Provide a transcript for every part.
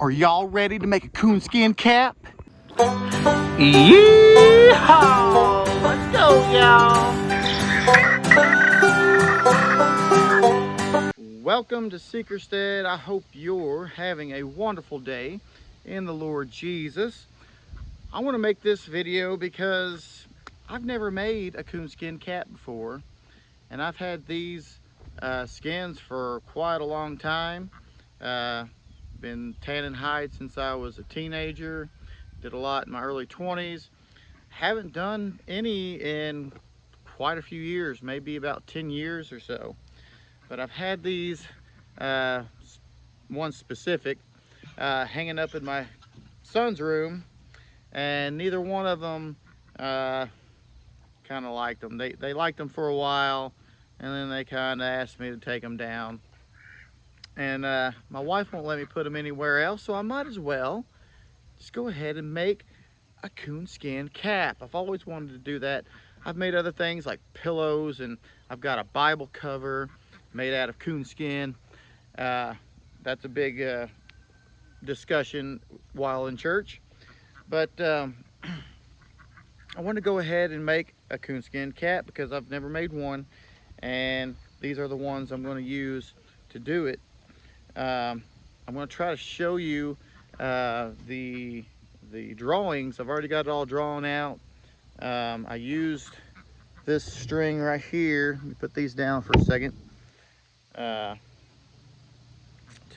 Are y'all ready to make a coonskin cap? Yeehaw! Let's go, y'all! Welcome to Seekerstead. I hope you're having a wonderful day in the Lord Jesus. I want to make this video because I've never made a coonskin cap before, and I've had these skins for quite a long time. Been tanning hide since I was a teenager. Did a lot in my early 20s. Haven't done any in quite a few years, maybe about 10 years or so. But I've had these, one specific, hanging up in my son's room, and neither one of them kind of liked them. They liked them for a while, and then they kind of asked me to take them down. And my wife won't let me put them anywhere else, so I might as well just go ahead and make a coonskin cap. I've always wanted to do that. I've made other things like pillows, and I've got a Bible cover made out of coonskin. That's a big discussion while in church. But I want to go ahead and make a coonskin cap because I've never made one, and these are the ones I'm going to use to do it. I'm going to try to show you the drawings. I've already got it all drawn out. I used this string right here. Let me put these down for a second. To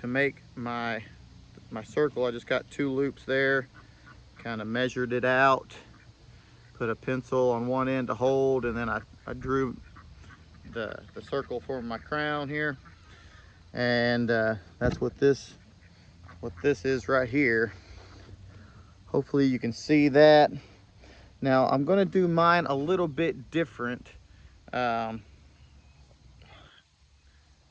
make my circle, I just got 2 loops there. Kind of measured it out. Put a pencil on one end to hold, and then I drew the circle for my crown here. And that's what this is right here. Hopefully you can see that. Now I'm going to do mine a little bit different. This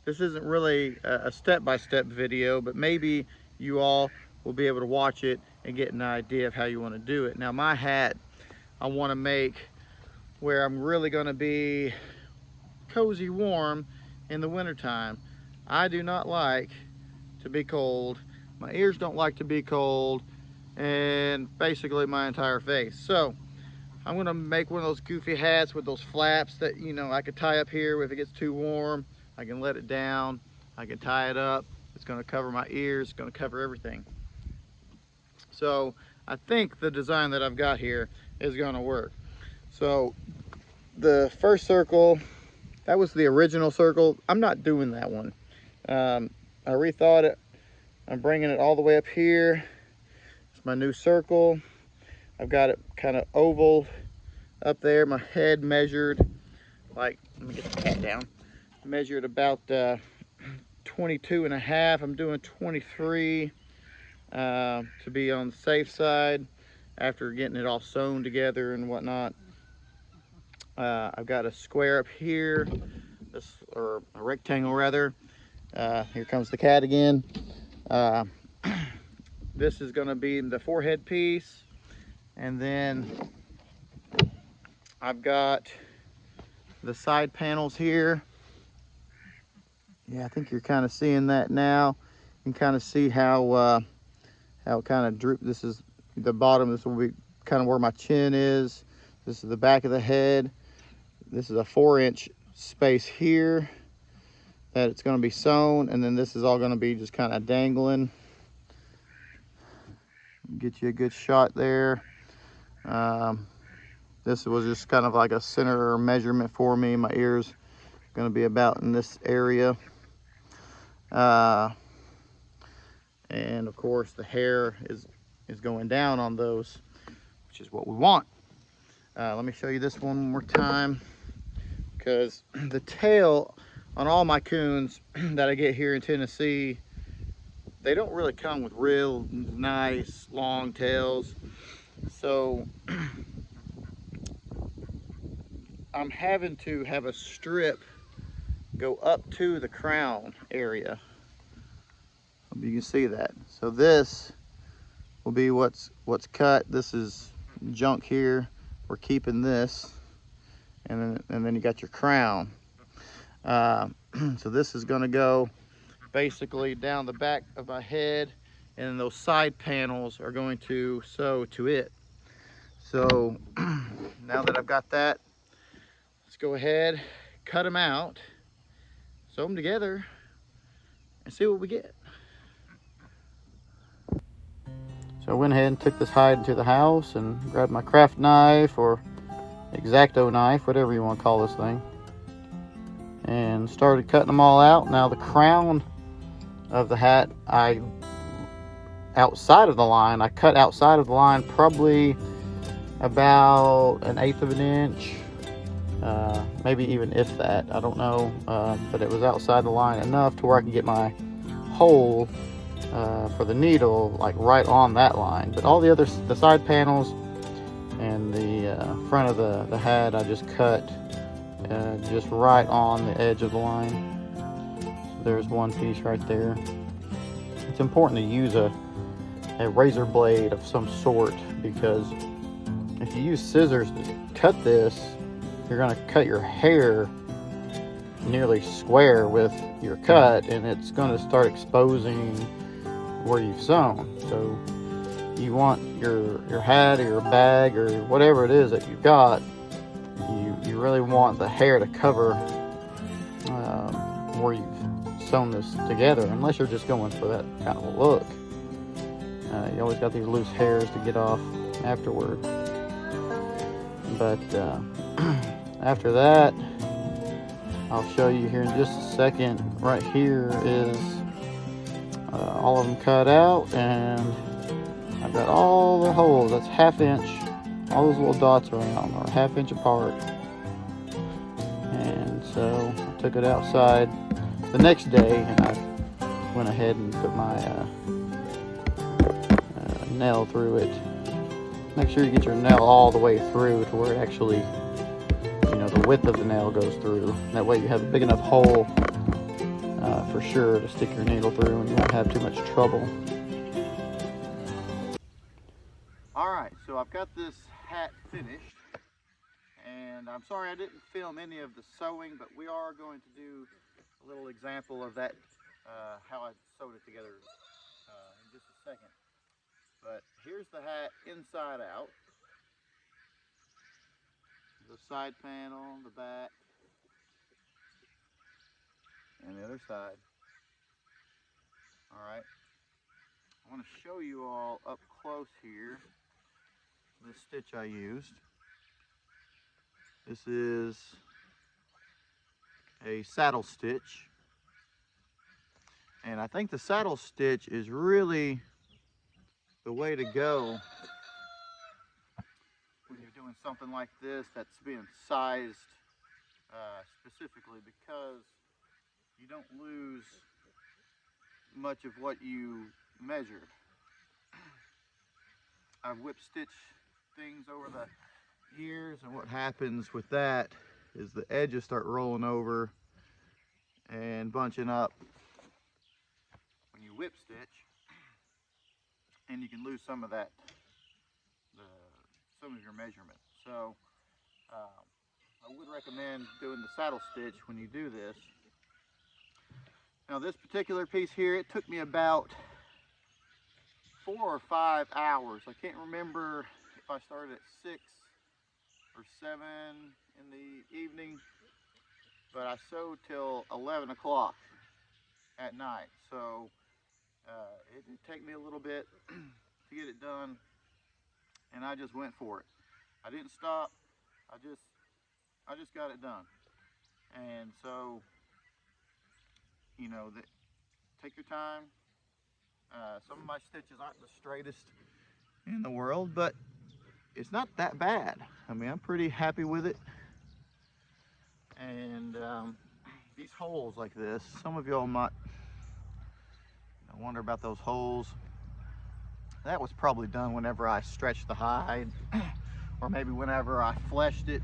isn't really a step-by-step video, but maybe you all will be able to watch it and get an idea of how you want to do it. Now my hat, I want to make where I'm really going to be cozy warm in the wintertime. I do not like to be cold. My ears don't like to be cold, and basically my entire face. So I'm going to make one of those goofy hats with those flaps that, you know, I could tie up here if it gets too warm. I can let it down, I can tie it up. It's going to cover my ears, it's going to cover everything. So I think the design that I've got here is going to work. So the first circle, that was the original circle. I'm not doing that one. I rethought it. I'm bringing it all the way up here. It's my new circle. I've got it kind of oval up there. My head measured, like, let me get the cat down. Measured about 22 and a half. I'm doing 23 to be on the safe side after getting it all sewn together and whatnot. I've got a square up here, or a rectangle rather. Here comes the cat again. This is going to be the forehead piece, and then I've got the side panels here. Yeah, I think you're kind of seeing that now. You can kind of see how it kind of droop. This is the bottom. This will be kind of where my chin is. This is the back of the head. This is a 4-inch space here that it's going to be sewn, and then this is all going to be just kind of dangling. Get you a good shot there. This was just kind of like a center measurement for me. My ears going to be about in this area. And of course the hair is going down on those, which is what we want. Let me show you this one more time, because the tail on all my coons that I get here in Tennessee, they don't really come with real nice long tails. So I'm having to have a strip go up to the crown area. Hope you can see that. So this will be what's cut. This is junk here. We're keeping this, and then you got your crown. So this is going to go basically down the back of my head and then those side panels are going to sew to it. So now that I've got that, let's go ahead, cut them out, sew them together, and see what we get. So I went ahead and took this hide into the house and grabbed my craft knife or X-Acto knife, whatever you want to call this thing, and started cutting them all out. Now the crown of the hat, I cut outside of the line probably about 1/8 of an inch, maybe even if that, I don't know, but it was outside the line enough to where I could get my hole for the needle like right on that line. But all the side panels and the front of the hat, I just cut just right on the edge of the line. So there's one piece right there. It's important to use a razor blade of some sort, because if you use scissors to cut this, you're going to cut your hair nearly square with your cut, and it's going to start exposing where you've sewn. So you want your hat or your bag or whatever it is that you've got, you really want the hair to cover where you've sewn this together, unless you're just going for that kind of a look. You always got these loose hairs to get off afterward. But after that, I'll show you here in just a second. Right here is all of them cut out, and I've got all the holes. That's 1/2 inch. All those little dots around are 1/2 inch apart. And so I took it outside the next day, and I went ahead and put my nail through it. Make sure you get your nail all the way through to where it actually, the width of the nail goes through. That way you have a big enough hole for sure to stick your needle through, and you won't have too much trouble. Alright, so I've got this hat finished, and I'm sorry I didn't film any of the sewing, but we are going to do a little example of that, how I sewed it together in just a second. But here's the hat inside out. The side panel, the back, and the other side. Alright, I want to show you all up close here the stitch I used. This is a saddle stitch, and I think the saddle stitch is really the way to go when you're doing something like this that's being sized specifically, because you don't lose much of what you measured. I've whip stitched things over the years, and what happens with that is the edges start rolling over and bunching up when you whip stitch, and you can lose some of that, some of your measurement. So I would recommend doing the saddle stitch when you do this. Now this particular piece here, it took me about 4 or 5 hours. I can't remember if I started at 6 or 7 in the evening, but I sewed till 11 o'clock at night. So it did take me a little bit to get it done, and I just went for it. I didn't stop. I just got it done. And so, take your time. Some of my stitches aren't the straightest in the world, but it's not that bad. I mean, I'm pretty happy with it. And these holes like this, some of y'all might wonder about those holes. That was probably done whenever I stretched the hide, or maybe whenever I fleshed it,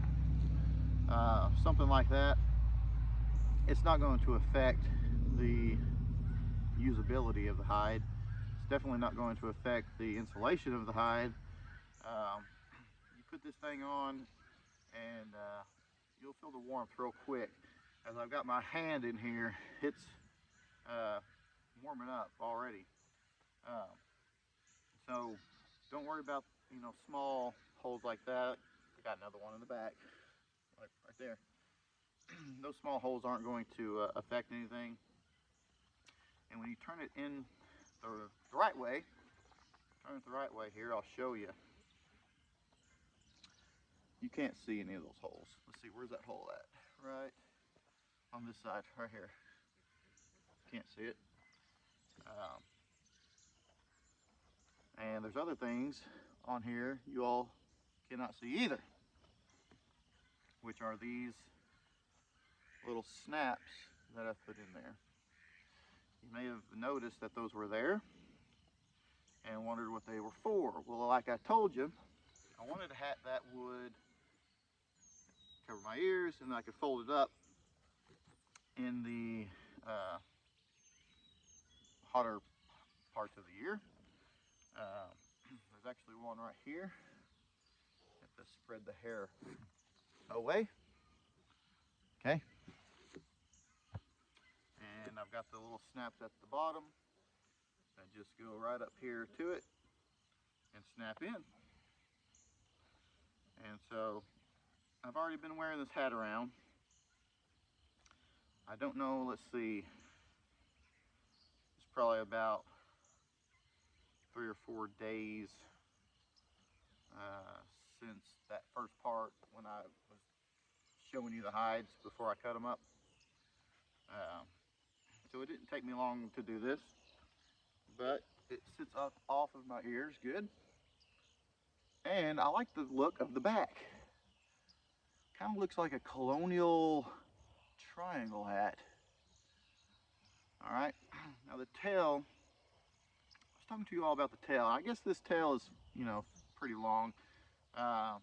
something like that. It's not going to affect the usability of the hide. It's definitely not going to affect the insulation of the hide. You put this thing on, and you'll feel the warmth real quick. As I've got my hand in here, it's warming up already. Um, so don't worry about, small holes like that. I got another one in the back, right there. Those small holes aren't going to affect anything. And when you turn it in the right way, turn it the right way here, I'll show you. You can't see any of those holes. Let's see, where's that hole at? Right on this side, right here. Can't see it. Um, and there's other things on here you all cannot see either, which are these little snaps that I've put in there. You may have noticed that those were there and wondered what they were for. Well, like I told you, I wanted a hat that would cover my ears and I could fold it up in the hotter parts of the year. Um, there's actually one right here. Have to spread the hair away. Okay. And I've got the little snaps at the bottom that just go right up here to it and snap in. And so I've already been wearing this hat around. I don't know, let's see, it's probably about 3 or 4 days uh, since that first part when I was showing you the hides before I cut them up. Um, so it didn't take me long to do this, but it sits off of my ears good. And I like the look of the back. Kind of looks like a colonial triangle hat. All right, now the tail, I was talking to you all about the tail. I guess this tail is, pretty long. Uh,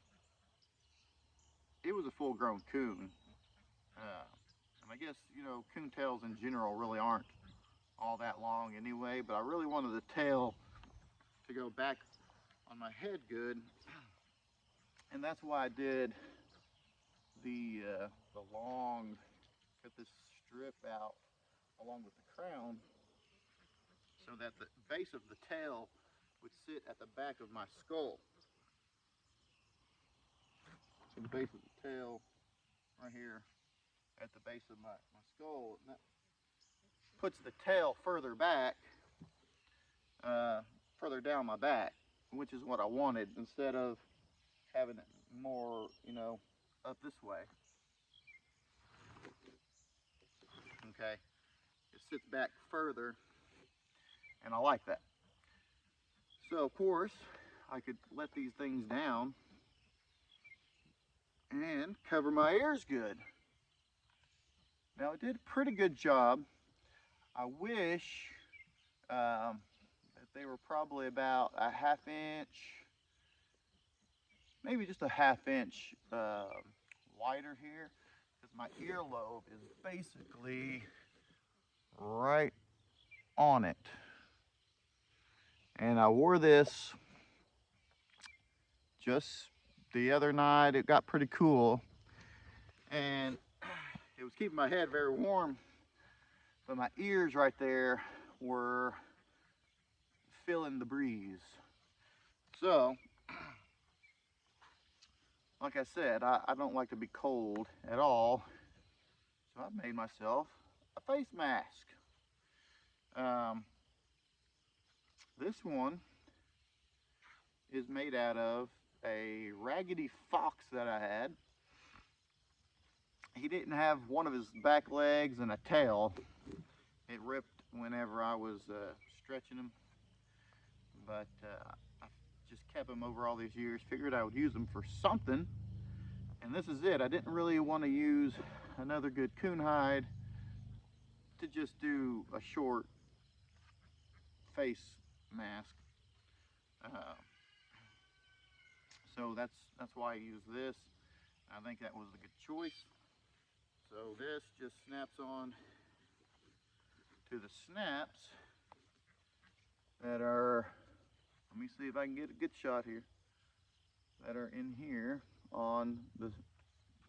it was a full-grown coon. And I guess, coon tails in general really aren't all that long anyway, but I really wanted the tail to go back on my head good. And that's why I did the long, cut this strip out along with the crown so that the base of the tail would sit at the back of my skull. So the base of the tail right here at the base of my skull, and that puts the tail further back, further down my back, which is what I wanted, instead of having it more, up this way. Okay, it sits back further, and I like that. So of course, I could let these things down and cover my ears good. Now it did a pretty good job. I wish that they were probably about a ½ inch, maybe just a ½ inch wider here, because my earlobe is basically right on it. And I wore this just the other night. It got pretty cool and it was keeping my head very warm, but my ears right there were feeling the breeze. So like I said, I don't like to be cold at all, so I made myself a face mask. This one is made out of a raggedy fox that I had. He didn't have one of his back legs and a tail. It ripped whenever I was stretching him, but I just kept him over all these years, figured I would use them for something, and this is it. I didn't really want to use another good coon hide to just do a short face mask. Uh, so that's why I use this. I think that was a good choice. So this just snaps on to the snaps that are, let me see if I can get a good shot here, that are in here on the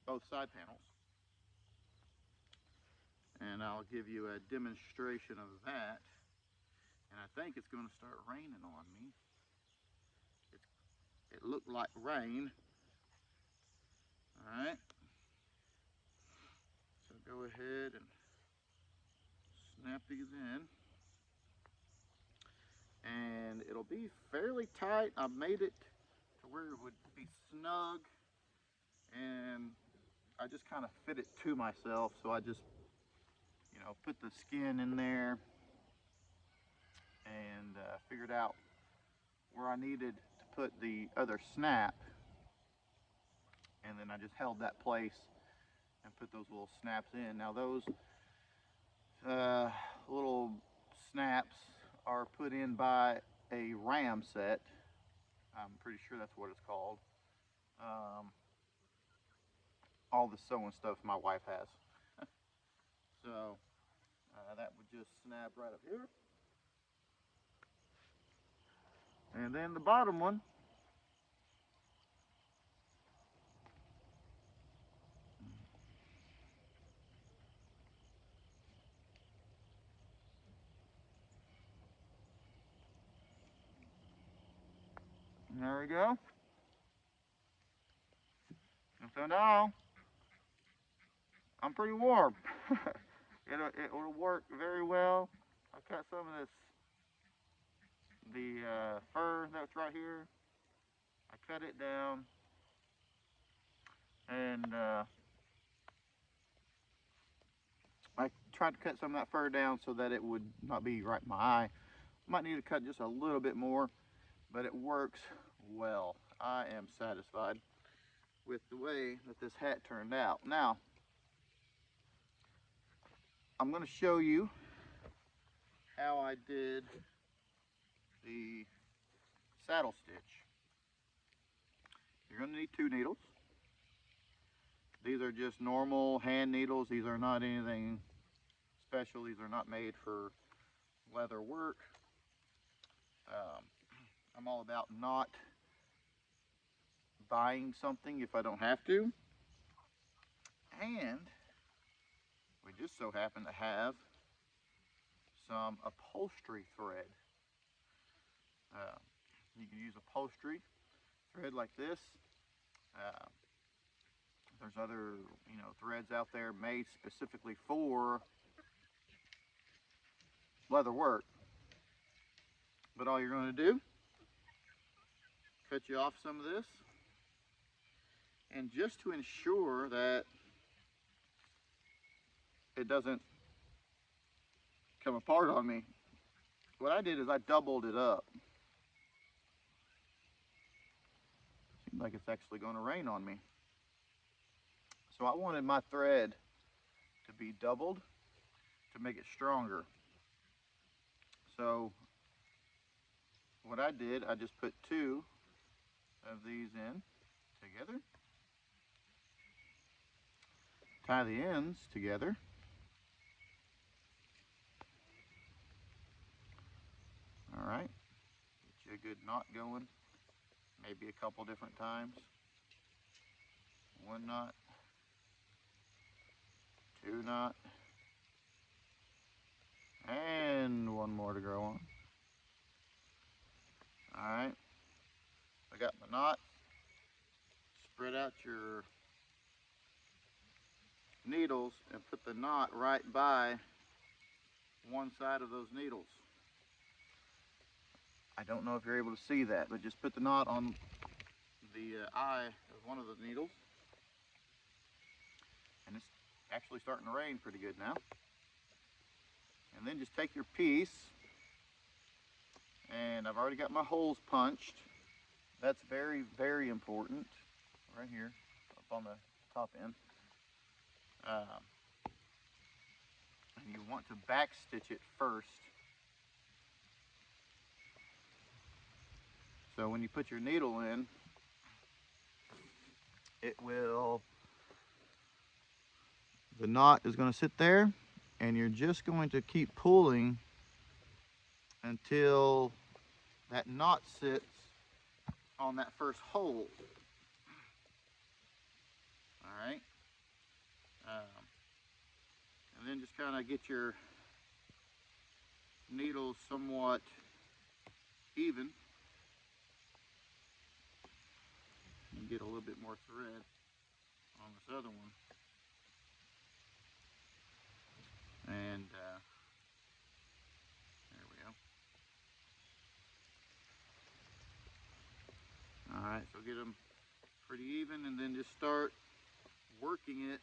both side panels. And I'll give you a demonstration of that. And I think it's going to start raining on me. It looked like rain. All right. So go ahead and snap these in. And it'll be fairly tight. I made it to where it would be snug. And I just kind of fit it to myself. So I just, put the skin in there and figured out where I needed to put the other snap, and then I just held that place and put those little snaps in. Now those little snaps are put in by a ram set. I'm pretty sure that's what it's called. Um, all the sewing stuff my wife has. So that would just snap right up here. And then the bottom one, there we go. And so now I'm pretty warm. It'll work very well. I cut some of the fur that's right here. I cut it down, and I tried to cut some of that fur down so that it would not be right in my eye. Might need to cut just a little bit more, but it works well. I am satisfied with the way that this hat turned out. Now, I'm going to show you how I did the saddle stitch. You're going to need 2 needles. These are just normal hand needles. These are not anything special. These are not made for leather work. I'm all about not buying something if I don't have to. And we just so happen to have some upholstery thread. Uh, you can use upholstery thread like this. Uh, there's other, threads out there made specifically for leather work. But all you're going to do, cut you off some of this, and just to ensure that it doesn't come apart on me, what I did is I doubled it up. Seems like it's actually going to rain on me. So I wanted my thread to be doubled to make it stronger. So what I did, I just put 2 of these in together, tie the ends together, all right, get you a good knot going, maybe a couple different times. 1 knot, 2 knot, and 1 more to go on. All right, I got my knot. Spread out your needles and put the knot right by one side of those needles. I don't know if you're able to see that, but just put the knot on the eye of one of the needles. And it's actually starting to rain pretty good now. And then just take your piece, and I've already got my holes punched. That's very, very important. Right here, up on the top end. And you want to back stitch it first. So when you put your needle in, the knot is going to sit there, and you're just going to keep pulling until that knot sits on that first hole. All right. And then just kind of get your needles somewhat even. And get a little bit more thread on this other one. And there we go. Alright, so get them pretty even and then just start working it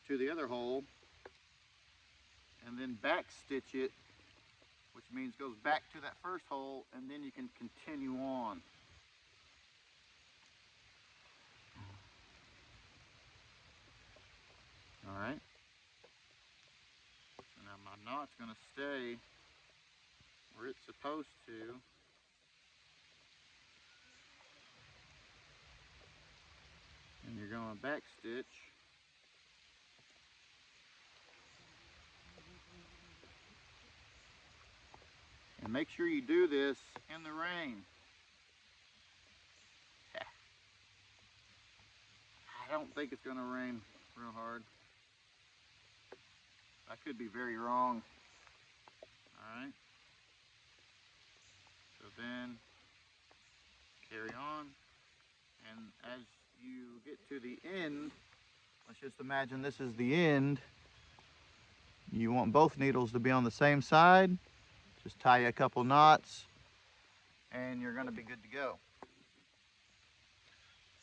to the other hole and then back stitch it, which means goes back to that first hole, and then you can continue on. Alright, so now my knot's going to stay where it's supposed to. And you're going to back stitch. And make sure you do this in the rain. I don't think it's going to rain real hard. I could be very wrong. Alright. So then carry on. And as you get to the end, let's just imagine this is the end. You want both needles to be on the same side. Just tie a couple knots and you're going to be good to go.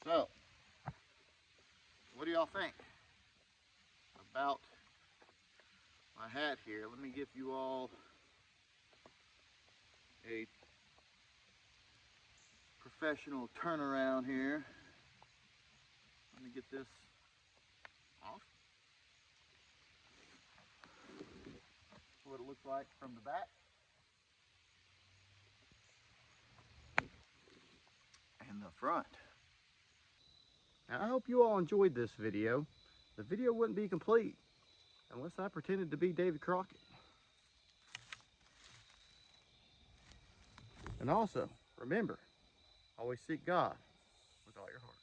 So, what do y'all think about my hat here? Let me give you all a professional turnaround here. Let me get this off. That's what it looks like from the back and the front. Now, I hope you all enjoyed this video. The video wouldn't be complete unless I pretended to be David Crockett. And also, remember, always seek God with all your heart.